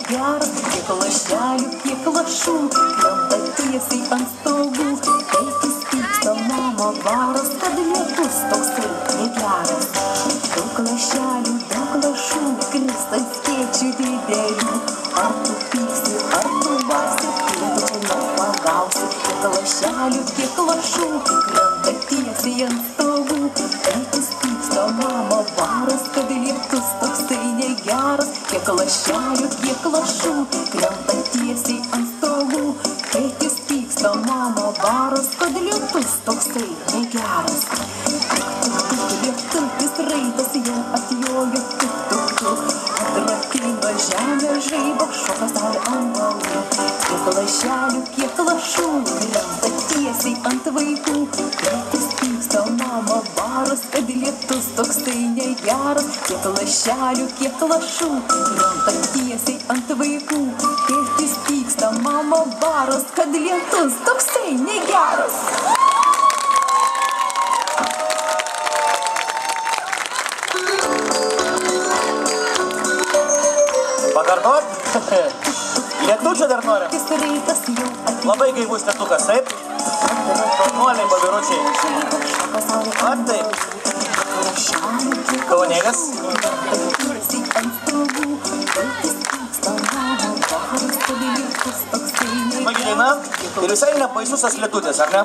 negeras, kiek lašelių, kiek lašų, krenta tiesiai ant stogų. Tėtis pyksta, mama varas, kad lietus toksai negeras. Daug lašelių, daug lašų, kristant skėčių didelių. Ar tu pyksti, ar tu varsi, lietučiai nepagausi. Kiek lašelių, kiek lašų, krenta tiesiai ant stogų. Tėtis pyksta, mama varas, kad lietus toksai negeras. Kiek lašelių, kiek lašų, krenta tiesiai ant stogų. Tėtis pyksta, mama varas, kad lietus toksai negeras. Lietutis raitas jau atjojo, atrakino žemę žaibo, šoka saulė ant balų. Kiek lašelių, kiek lašų, krenta tiesiai ant vaikų. Tėtis pyksta, mama varas, kad lietus toksai negeras. Kiek lašelių, kiek lašų, krenta tiesiai ant vaikų. Tėtis pyksta, mama varas, kad lietus toksai negeras. Pakartot? Lietučio dar norim? Labai gaivus lietukas, taip? Nuoliai pabiručiai. O taip. Kaunėgas. Smagi daina ir visai nepaisusas lietutis, ar ne?